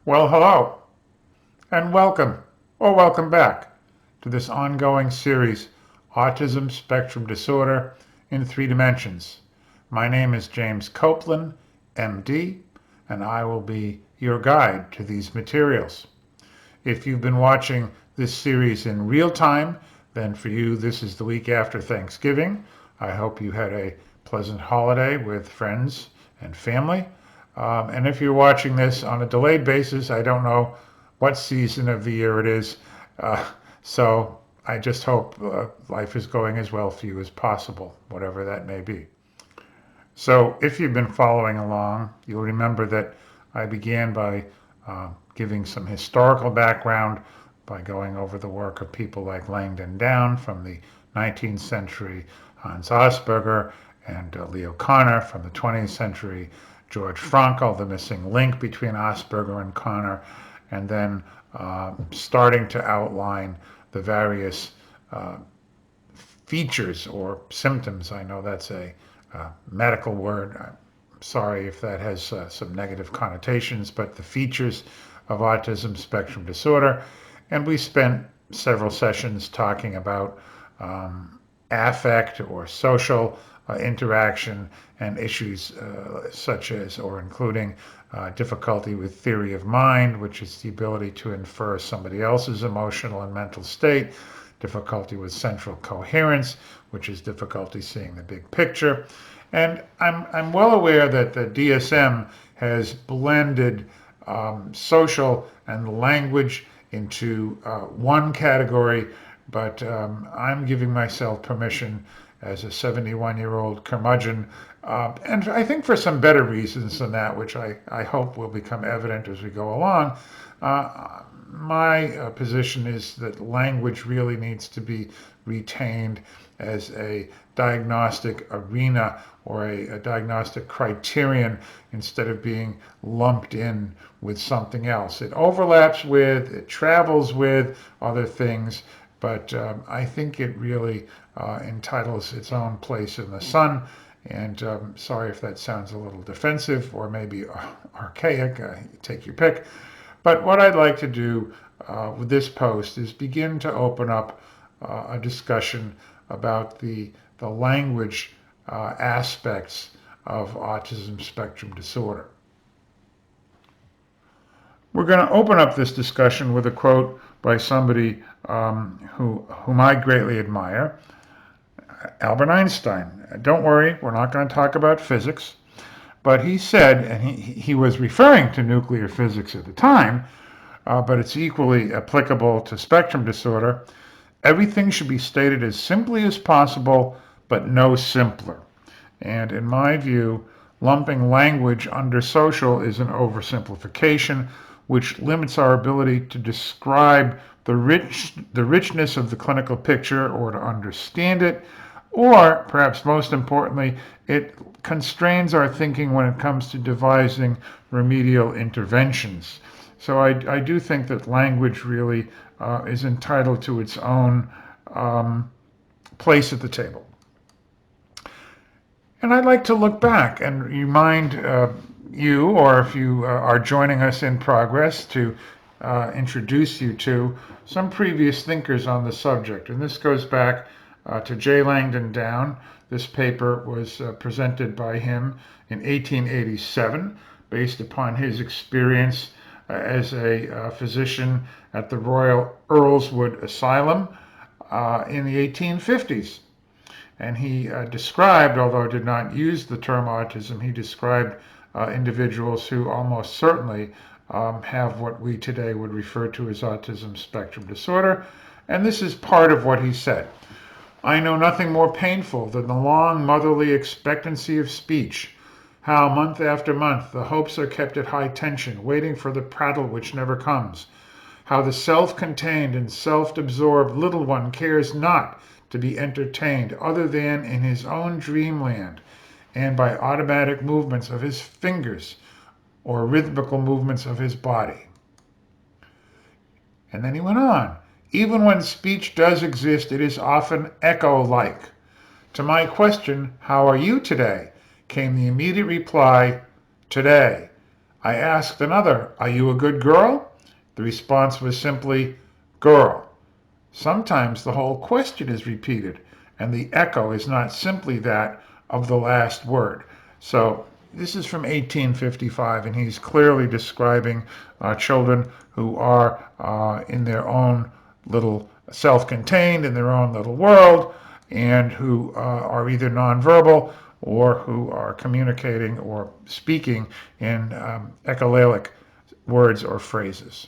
Well, hello, and welcome back to this ongoing series, Autism Spectrum Disorder in Three Dimensions. My name is James Coplan, MD, and I will be your guide to these materials. If you've been watching this series in real time, then for you, this is the week after Thanksgiving. I hope you had a pleasant holiday with friends and family. And if you're watching this on a delayed basis, I don't know what season of the year it is. Uh, so I just hope life is going as well for you as possible, whatever that may be. So if you've been following along, you'll remember that I began by giving some historical background by going over the work of people like Langdon Down from the 19th century, Hans Asperger, and Leo Connor from the 20th century, George Frankl, the missing link between Asperger and Connor, and then starting to outline the various features or symptoms. I know that's a medical word. I'm sorry if that has some negative connotations, but the features of autism spectrum disorder. And we spent several sessions talking about affect or social interaction and issues such as or including difficulty with theory of mind, which is the ability to infer somebody else's emotional and mental state, difficulty with central coherence, which is difficulty seeing the big picture. And I'm well aware that the DSM has blended social and language into one category, but I'm giving myself permission as a 71-year-old curmudgeon, and I think for some better reasons than that, which I hope will become evident as we go along. My position is that language really needs to be retained as a diagnostic arena or a diagnostic criterion instead of being lumped in with something else. It overlaps with, it travels with other things, but I think it really entitles its own place in the sun. And sorry if that sounds a little defensive or maybe archaic, take your pick. But what I'd like to do with this post is begin to open up a discussion about the language aspects of autism spectrum disorder. We're going to open up this discussion with a quote by somebody whom I greatly admire, Albert Einstein. Don't worry, we're not going to talk about physics, but he said, and he was referring to nuclear physics at the time, but it's equally applicable to spectrum disorder. Everything should be stated as simply as possible, but no simpler. And in my view, lumping language under social is an oversimplification, which limits our ability to describe the richness of the clinical picture or to understand it, or perhaps most importantly, it constrains our thinking when it comes to devising remedial interventions. So I do think that language really is entitled to its own place at the table. And I'd like to look back and remind you, or if you are joining us in progress, to introduce you to some previous thinkers on the subject. And this goes back to J. Langdon Down. This paper was presented by him in 1887, based upon his experience as a physician at the Royal Earlswood Asylum in the 1850s. And he described, although did not use the term autism, he described individuals who almost certainly have what we today would refer to as autism spectrum disorder. And this is part of what he said. I know nothing more painful than the long motherly expectancy of speech. How month after month the hopes are kept at high tension, waiting for the prattle which never comes. How the self-contained and self-absorbed little one cares not to be entertained other than in his own dreamland and by automatic movements of his fingers or rhythmical movements of his body. And then he went on. Even when speech does exist, it is often echo-like. To my question, how are you today? Came the immediate reply, today. I asked another, "Are you a good girl?" The response was simply, "Girl." Sometimes the whole question is repeated, and the echo is not simply that of the last word. So this is from 1855, and he's clearly describing children who are in their own little self-contained, in their own little world, and who are either nonverbal or who are communicating or speaking in echolalic words or phrases.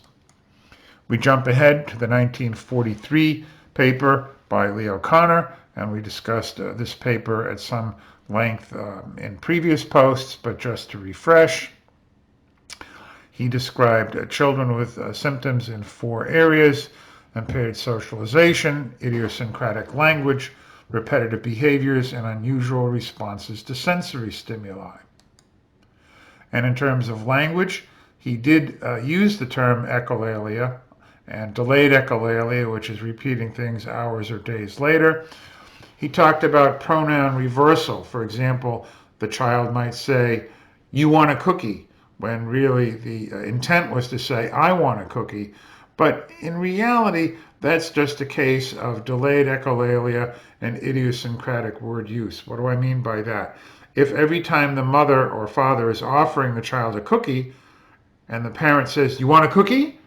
We jump ahead to the 1943 paper by O'Connor, and we discussed this paper at some length in previous posts, but just to refresh, he described children with symptoms in 4 areas: impaired socialization, idiosyncratic language, repetitive behaviors, and unusual responses to sensory stimuli. And in terms of language, he did use the term echolalia and delayed echolalia, which is repeating things hours or days later. He talked about pronoun reversal. For example, the child might say, "You want a cookie," when really the intent was to say, "I want a cookie." But in reality, that's just a case of delayed echolalia and idiosyncratic word use. What do I mean by that? If every time the mother or father is offering the child a cookie and the parent says, "You want a cookie?"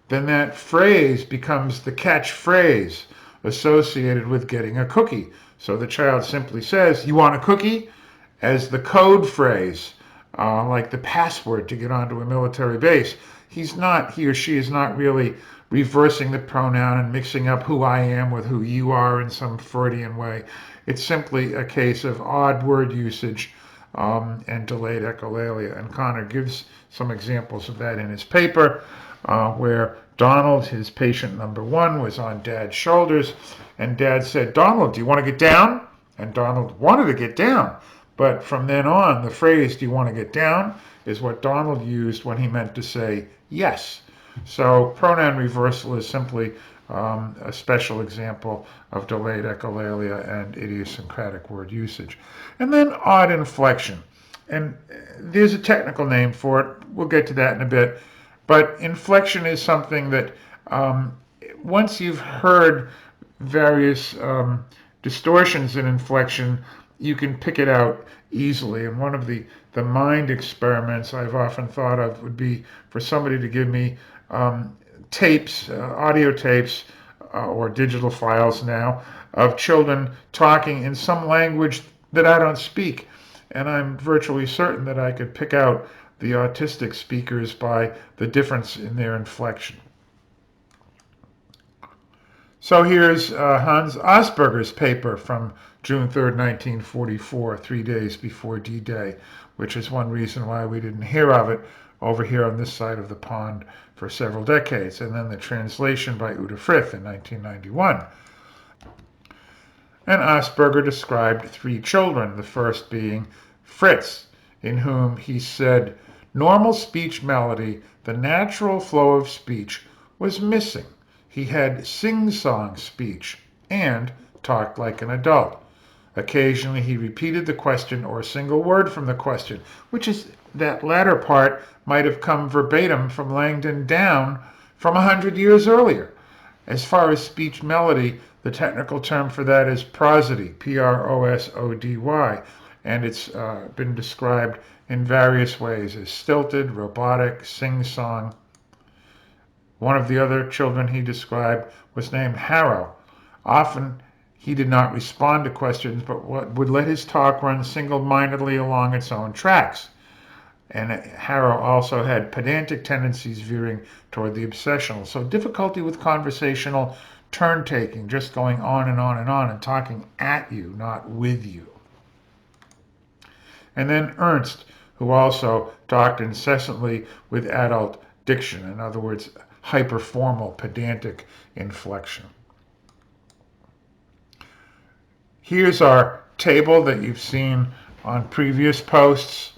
then that phrase becomes the catchphrase associated with getting a cookie. So the child simply says, "You want a cookie?" as the code phrase, like the password to get onto a military base. He or she is not really reversing the pronoun and mixing up who I am with who you are in some Freudian way. It's simply a case of odd word usage and delayed echolalia. And Connor gives some examples of that in his paper, where Donald, his patient number 1, was on Dad's shoulders, and Dad said, "Donald, do you want to get down?" And Donald wanted to get down. But from then on, the phrase, "Do you want to get down?" is what Donald used when he meant to say yes. So pronoun reversal is simply a special example of delayed echolalia and idiosyncratic word usage. And then odd inflection. And there's a technical name for it. We'll get to that in a bit. But inflection is something that once you've heard various distortions in inflection, you can pick it out easily. And one of the mind experiments I've often thought of would be for somebody to give me tapes, audio tapes, or digital files now, of children talking in some language that I don't speak. And I'm virtually certain that I could pick out the autistic speakers by the difference in their inflection. So here's Hans Asperger's paper from June 3rd, 1944, 3 days before D-Day, which is one reason why we didn't hear of it over here on this side of the pond for several decades. And then the translation by Uta Frith in 1991. And Asperger described 3 children, the first being Fritz, in whom he said, "Normal speech melody, the natural flow of speech, was missing. He had sing-song speech and talked like an adult. Occasionally he repeated the question or a single word from the question," which is that latter part might have come verbatim from Langdon down from 100 years earlier. As far as speech melody, the technical term for that is prosody, Prosody, and it's been described in various ways as stilted, robotic, sing-song. One of the other children he described was named Harrow. Often he did not respond to questions, but would let his talk run single-mindedly along its own tracks. And Harrow also had pedantic tendencies veering toward the obsessional. So difficulty with conversational turn-taking, just going on and on and on and talking at you, not with you. And then Ernst, who also talked incessantly with adult diction, in other words, hyperformal, pedantic inflection. Here's our table that you've seen on previous posts,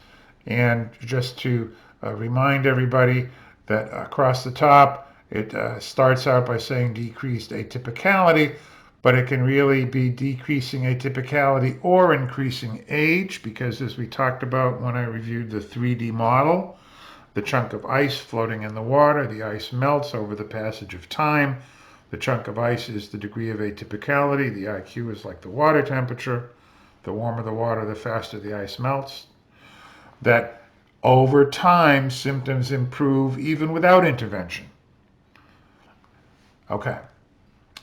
and just to remind everybody that across the top it starts out by saying decreased atypicality, but it can really be decreasing atypicality or increasing age, because as we talked about when I reviewed the 3D model, the chunk of ice floating in the water. The ice melts over the passage of time. The chunk of ice is the degree of atypicality. The IQ is like the water temperature. The warmer the water, the faster the ice melts. That over time, symptoms improve even without intervention. Okay,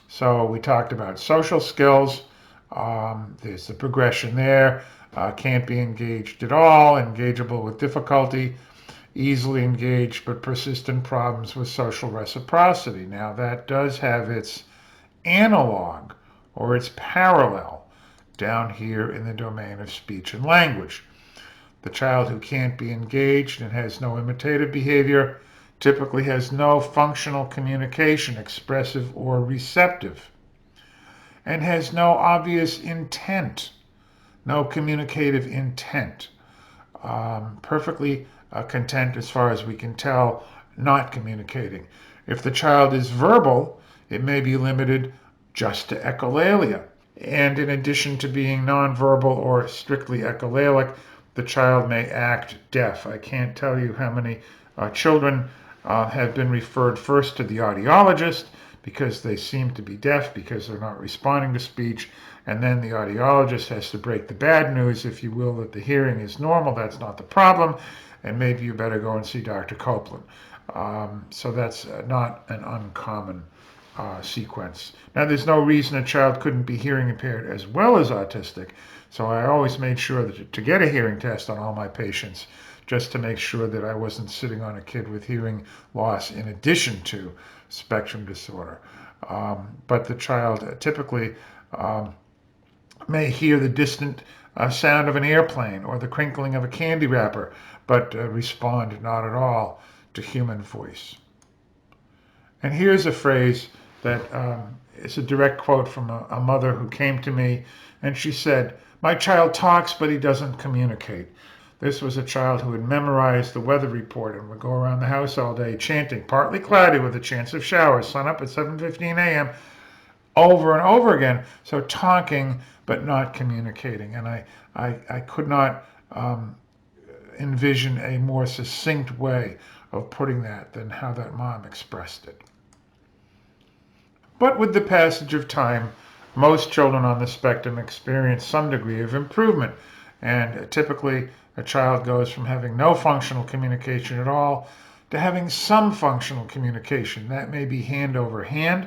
so we talked about social skills. There's the progression there. Can't be engaged at all, engageable with difficulty, easily engaged but persistent problems with social reciprocity. Now, that does have its analog or its parallel down here in the domain of speech and language. The child who can't be engaged and has no imitative behavior typically has no functional communication, expressive or receptive, and has no obvious intent, no communicative intent. Perfectly content, as far as we can tell, not communicating. If the child is verbal, it may be limited just to echolalia. And in addition to being nonverbal or strictly echolalic, the child may act deaf. I can't tell you how many children have been referred first to the audiologist because they seem to be deaf because they're not responding to speech, and then the audiologist has to break the bad news, if you will, that the hearing is normal. That's not the problem, and maybe you better go and see Dr. Coplan. So that's not an uncommon sequence. Now, there's no reason a child couldn't be hearing impaired as well as autistic, so I always made sure that to get a hearing test on all my patients, just to make sure that I wasn't sitting on a kid with hearing loss in addition to spectrum disorder. But the child typically may hear the distant sound of an airplane or the crinkling of a candy wrapper, but respond not at all to human voice. And here's a phrase that is a direct quote from a mother who came to me, and she said, "My child talks, but he doesn't communicate." This was a child who had memorized the weather report and would go around the house all day chanting, "Partly cloudy with a chance of showers, sun up at 7:15 a.m., over and over again. So talking, but not communicating. And I could not envision a more succinct way of putting that than how that mom expressed it. But with the passage of time, most children on the spectrum experience some degree of improvement. And typically, a child goes from having no functional communication at all to having some functional communication. That may be hand over hand,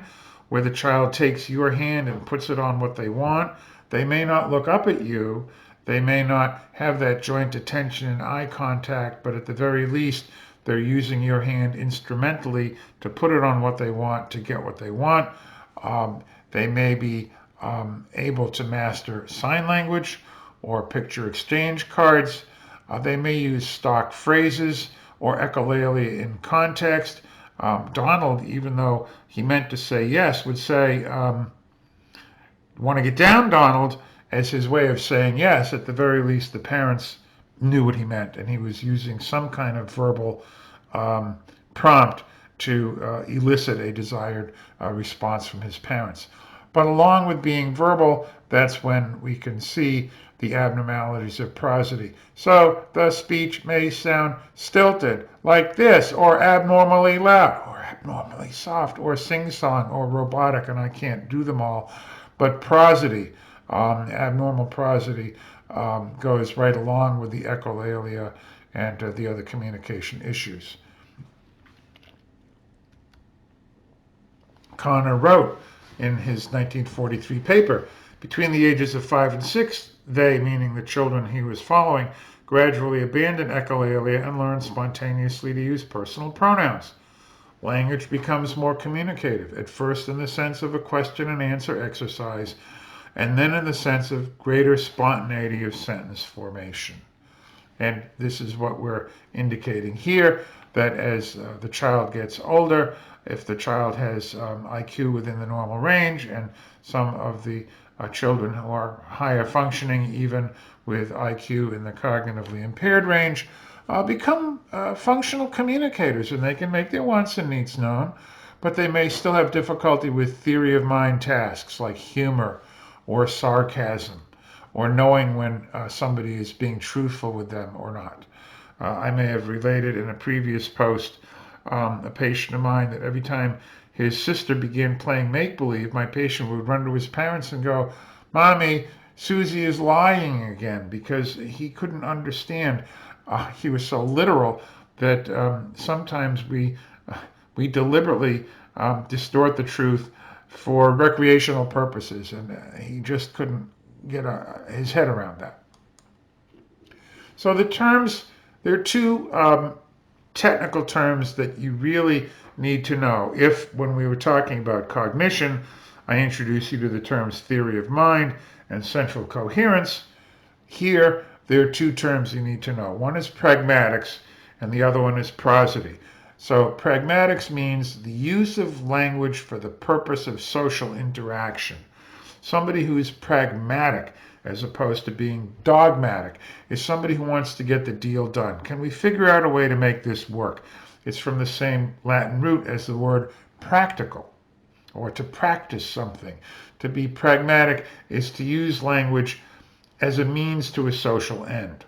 where the child takes your hand and puts it on what they want. They may not look up at you. They may not have that joint attention and eye contact, but at the very least, they're using your hand instrumentally to put it on what they want to get what they want. They may be able to master sign language or picture exchange cards. They may use stock phrases or echolalia in context. Donald, even though he meant to say yes, would say, "Want to get down, Donald?" as his way of saying yes. At the very least, the parents knew what he meant, and he was using some kind of verbal prompt to elicit a desired response from his parents. But along with being verbal, that's when we can see the abnormalities of prosody. So the speech may sound stilted, like this, or abnormally loud, or abnormally soft, or sing-song, or robotic, and I can't do them all. But prosody, abnormal prosody, goes right along with the echolalia and the other communication issues. Connor wrote in his 1943 paper, between the ages of 5 and 6, they, meaning the children he was following, gradually abandon echolalia and learn spontaneously to use personal pronouns. Language becomes more communicative, at first in the sense of a question and answer exercise, and then in the sense of greater spontaneity of sentence formation. And this is what we're indicating here, that as the child gets older, if the child has IQ within the normal range, and some of the children who are higher functioning, even with IQ in the cognitively impaired range, become functional communicators, and they can make their wants and needs known, but they may still have difficulty with theory of mind tasks like humor or sarcasm, or knowing when somebody is being truthful with them or not. I may have related in a previous post a patient of mine that every time his sister began playing make-believe, my patient would run to his parents and go, "Mommy, Susie is lying again," because he couldn't understand. He was so literal that sometimes we deliberately distort the truth for recreational purposes, and he just couldn't get his head around that. So the terms, there are two technical terms that you really need to know. If, when we were talking about cognition, I introduced you to the terms theory of mind and central coherence, here there are two terms you need to know. One is pragmatics and the other one is prosody. So pragmatics means the use of language for the purpose of social interaction. Somebody who is pragmatic as opposed to being dogmatic is somebody who wants to get the deal done. Can we figure out a way to make this work? It's from the same Latin root as the word practical, or to practice something. To be pragmatic is to use language as a means to a social end.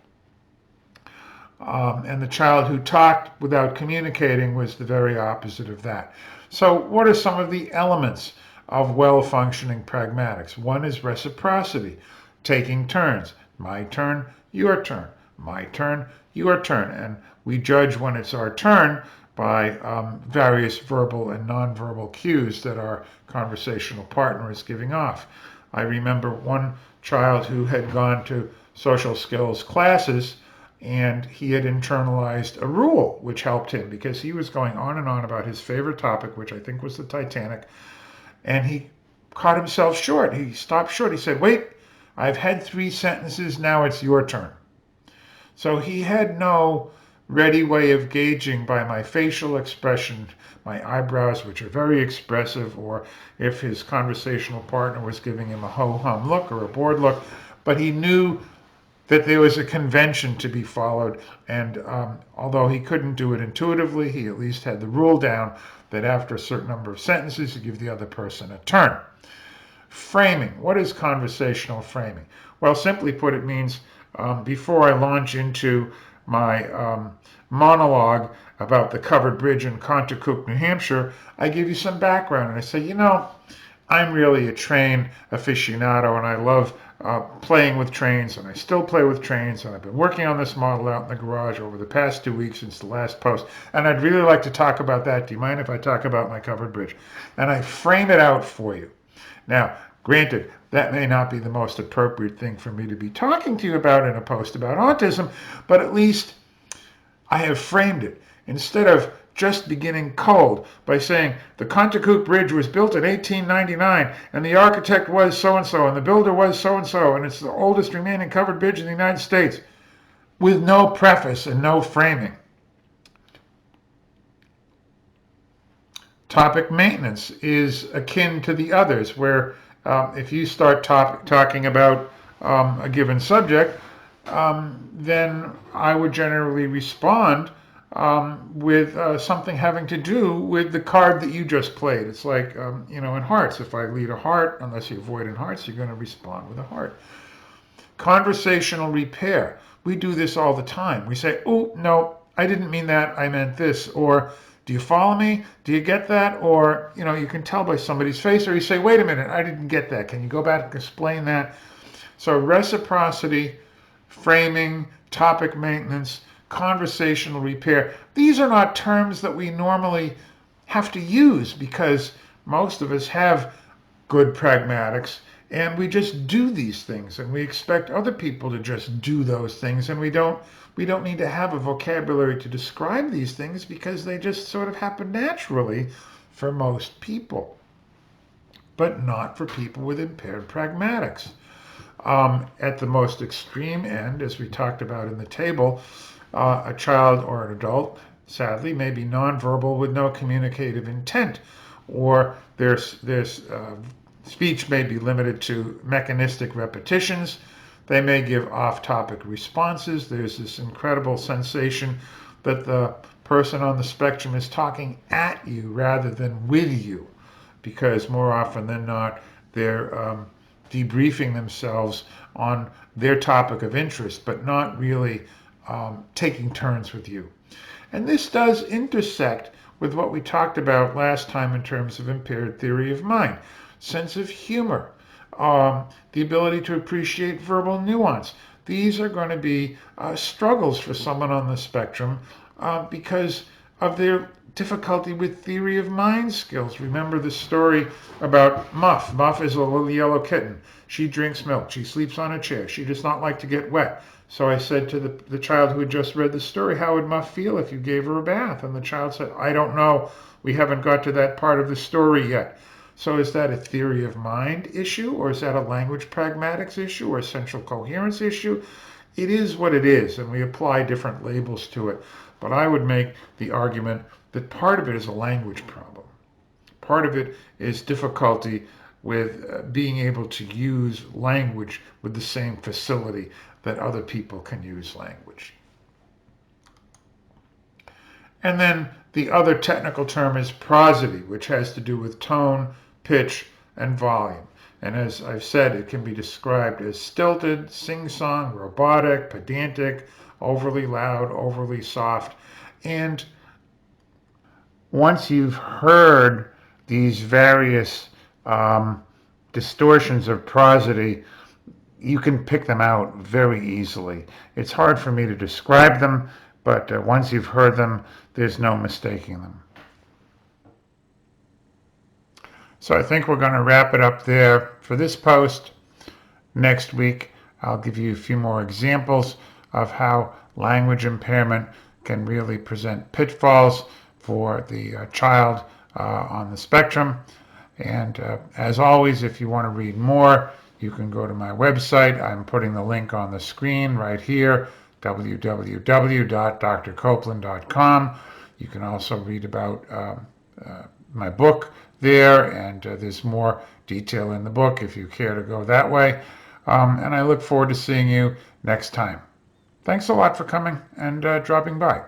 And the child who talked without communicating was the very opposite of that. So what are some of the elements of well-functioning pragmatics? One is reciprocity, taking turns. My turn, your turn. My turn, your turn. And we judge when it's our turn by various verbal and nonverbal cues that our conversational partner is giving off. I remember one child who had gone to social skills classes and he had internalized a rule which helped him because he was going on and on about his favorite topic, which I think was the Titanic, and he caught himself short. He stopped short. He said, "Wait, I've had 3 sentences, now it's your turn." So he had no ready way of gauging by my facial expression, my eyebrows, which are very expressive, or if his conversational partner was giving him a ho-hum look or a bored look, but he knew that there was a convention to be followed, and although he couldn't do it intuitively, he at least had the rule down that after a certain number of sentences, you give the other person a turn. Framing. What is conversational framing? Well, simply put, it means before I launch into my monologue about the covered bridge in Contoocook, New Hampshire, I give you some background and I say, I'm really a train aficionado and I love playing with trains, and I still play with trains, and I've been working on this model out in the garage over the past 2 weeks since the last post, and I'd really like to talk about that. Do you mind if I talk about my covered bridge? And I frame it out for you. Now, granted, that may not be the most appropriate thing for me to be talking to you about in a post about autism, but at least I have framed it. Instead of just beginning cold by saying the Contoocook Bridge was built in 1899 and the architect was so-and-so and the builder was so-and-so and it's the oldest remaining covered bridge in the United States, with no preface and no framing. Topic maintenance is akin to the others, where if you start talking about a given subject, then I would generally respond with something having to do with the card that you just played. It's like, in hearts, if I lead a heart, unless you avoid in hearts, you're going to respond with a heart. Conversational repair. We do this all the time. We say, "Oh, no, I didn't mean that. I meant this." Or, "Do you follow me? Do you get that?" Or, you can tell by somebody's face, or you say, "Wait a minute, I didn't get that. Can you go back and explain that?" So reciprocity, framing, topic maintenance, conversational repair. These are not terms that we normally have to use because most of us have good pragmatics and we just do these things and we expect other people to just do those things, and we don't need to have a vocabulary to describe these things because they just sort of happen naturally for most people, but not for people with impaired pragmatics. At the most extreme end, as we talked about in the table, a child or an adult, sadly, may be nonverbal with no communicative intent, or their speech may be limited to mechanistic repetitions. They may give off-topic responses. There's this incredible sensation that the person on the spectrum is talking at you rather than with you, because more often than not, they're debriefing themselves on their topic of interest, but not really taking turns with you. And this does intersect with what we talked about last time in terms of impaired theory of mind, sense of humor, the ability to appreciate verbal nuance. These are going to be struggles for someone on the spectrum because of their difficulty with theory of mind skills. Remember the story about Muff. Muff is a little yellow kitten. She drinks milk. She sleeps on a chair. She does not like to get wet. So I said to the child who had just read the story, how would Muff feel if you gave her a bath? And the child said, I don't know. We haven't got to that part of the story yet. So is that a theory of mind issue, or is that a language pragmatics issue, or a central coherence issue? It is what it is, and we apply different labels to it. But I would make the argument that part of it is a language problem. Part of it is difficulty with being able to use language with the same facility that other people can use language. And then the other technical term is prosody, which has to do with tone, pitch, and volume. And as I've said, it can be described as stilted, sing-song, robotic, pedantic, overly loud, overly soft. And once you've heard these various distortions of prosody, you can pick them out very easily. It's hard for me to describe them, but once you've heard them, there's no mistaking them. So I think we're going to wrap it up there for this post. Next week, I'll give you a few more examples of how language impairment can really present pitfalls for the child on the spectrum. And as always, if you want to read more, you can go to my website. I'm putting the link on the screen right here, www.drcoplan.com. You can also read about my book there, and there's more detail in the book if you care to go that way. And I look forward to seeing you next time. Thanks a lot for coming and dropping by.